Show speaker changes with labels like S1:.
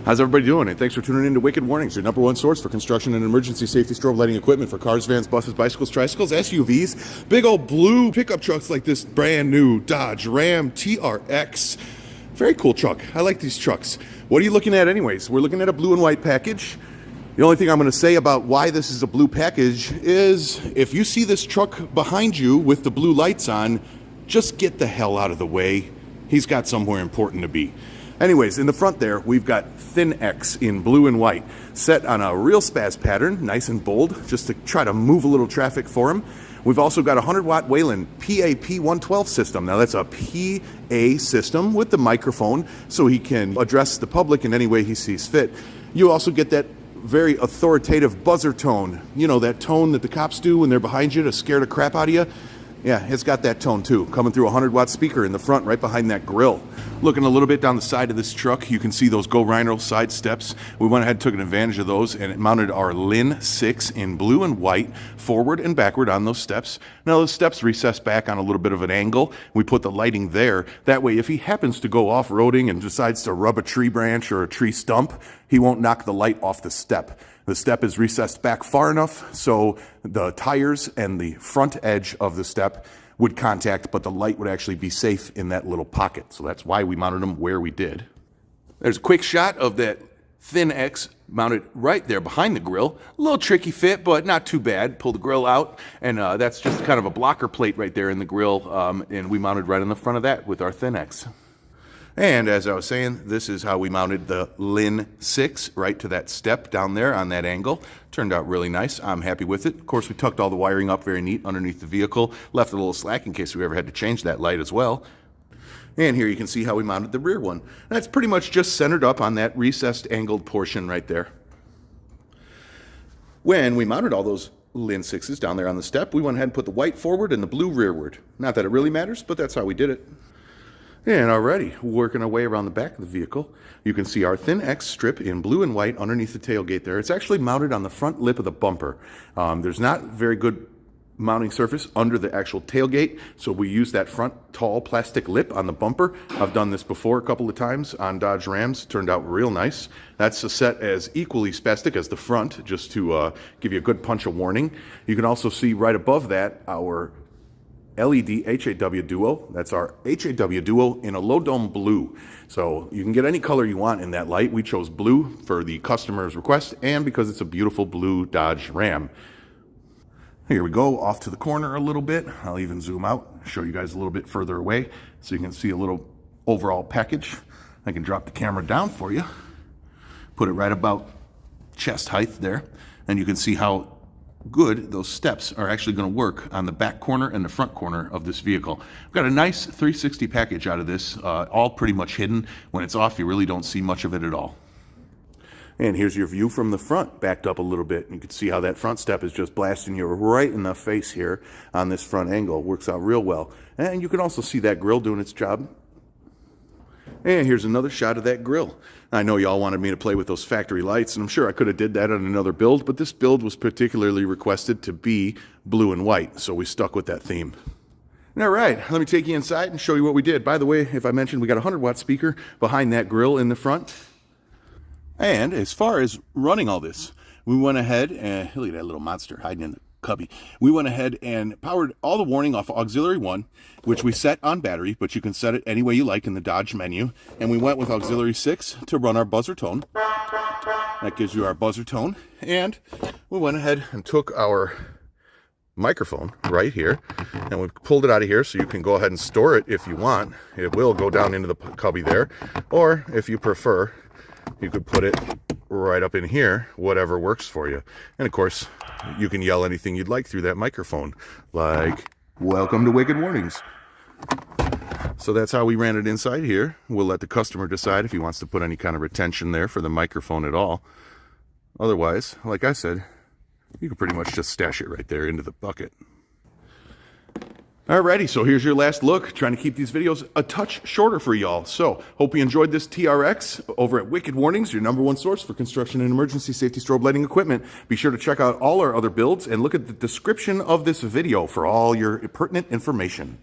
S1: How's everybody doing? And thanks for tuning in to Wicked Warnings, your #1 source for construction and emergency safety strobe lighting equipment for cars, vans, buses, bicycles, tricycles, SUVs, big old blue pickup trucks like this brand new Dodge Ram TRX. Very cool truck. I like these trucks. What are you looking at anyways? We're looking at a blue and white package. The only thing I'm going to say about why this is a blue package is if you see this truck behind you with the blue lights on, just get the hell out of the way. He's got somewhere important to be. Anyways, in the front there, we've got Thin-X in blue and white, set on a real spaz pattern, nice and bold, just to try to move a little traffic for him. We've also got a 100-watt Whelen PA-P112 system. Now that's a PA system with the microphone, so he can address the public in any way he sees fit. You also get that very authoritative buzzer tone. You know, that tone that the cops do when they're behind you to scare the crap out of you? Yeah, it's got that tone too, coming through a 100-watt speaker in the front right behind that grill. Looking a little bit down the side of this truck, you can see those Go Rhino side steps. We went ahead and took advantage of those and it mounted our Lin 6 in blue and white, forward and backward on those steps. Now those steps recess back on a little bit of an angle. We put the lighting there. That way, if he happens to go off-roading and decides to rub a tree branch or a tree stump, he won't knock the light off the step. The step is recessed back far enough so the tires and the front edge of the step would contact, but the light would actually be safe in that little pocket. So that's why we mounted them where we did. There's a quick shot of that Thin-X mounted right there behind the grill. A little tricky fit, but not too bad. Pull the grill out, and that's just kind of a blocker plate right there in the grill, and we mounted right in the front of that with our Thin-X. And as I was saying, this is how we mounted the Lin 6 right to that step down there on that angle. Turned out really nice. I'm happy with it. Of course, we tucked all the wiring up very neat underneath the vehicle. Left a little slack in case we ever had to change that light as well. And here you can see how we mounted the rear one. That's pretty much just centered up on that recessed angled portion right there. When we mounted all those Lin 6s down there on the step, we went ahead and put the white forward and the blue rearward. Not that it really matters, but that's how we did it. And already, working our way around the back of the vehicle, you can see our Thin-X strip in blue and white underneath the tailgate there. It's actually mounted on the front lip of the bumper. There's not very good mounting surface under the actual tailgate, so we use that front tall plastic lip on the bumper. I've done this before a couple of times on Dodge Rams. Turned out real nice. That's a set as equally spastic as the front, just to give you a good punch of warning. You can also see right above that our LED HAW Duo. That's our HAW Duo in a low dome blue. So you can get any color you want in that light. We chose blue for the customer's request and because it's a beautiful blue Dodge Ram. Here we go, off to the corner a little bit. I'll even zoom out, show you guys a little bit further away so you can see a little overall package. I can drop the camera down for you, put it right about chest height there, and you can see how good those steps are actually going to work on the back corner and the front corner of this vehicle. I've got a nice 360 package out of this, all pretty much hidden. When it's off, you really don't see much of it at all. And here's your view from the front, backed up a little bit. You can see how that front step is just blasting you right in the face here on this front angle. Works out real well. And you can also see that grill doing its job. And here's another shot of that grill. I know y'all wanted me to play with those factory lights, and I'm sure I could have did that on another build, but this build was particularly requested to be blue and white, so we stuck with that theme. All right, let me take you inside and show you what we did. By the way, if I mentioned, we got a 100-watt speaker behind that grill in the front. And as far as running all this, we went ahead and, look at that little monster hiding in the cubby. We went ahead and powered all the warning off auxiliary 1, which we set on battery, but you can set it any way you like in the Dodge menu. And we went with auxiliary 6 to run our buzzer tone. That gives you our buzzer tone. And we went ahead and took our microphone right here and we pulled it out of here so you can go ahead and store it if you want. It will go down into the cubby there, or if you prefer, you could put it right up in here, whatever works for you. And of course, you can yell anything you'd like through that microphone, like, "Welcome to Wicked Warnings." So that's how we ran it inside here. We'll let the customer decide if he wants to put any kind of retention there for the microphone at all. Otherwise, like I said, you can pretty much just stash it right there into the bucket. Alrighty, so here's your last look. Trying to keep these videos a touch shorter for y'all. So, hope you enjoyed this TRX over at Wicked Warnings, your #1 source for construction and emergency safety strobe lighting equipment. Be sure to check out all our other builds and look at the description of this video for all your pertinent information.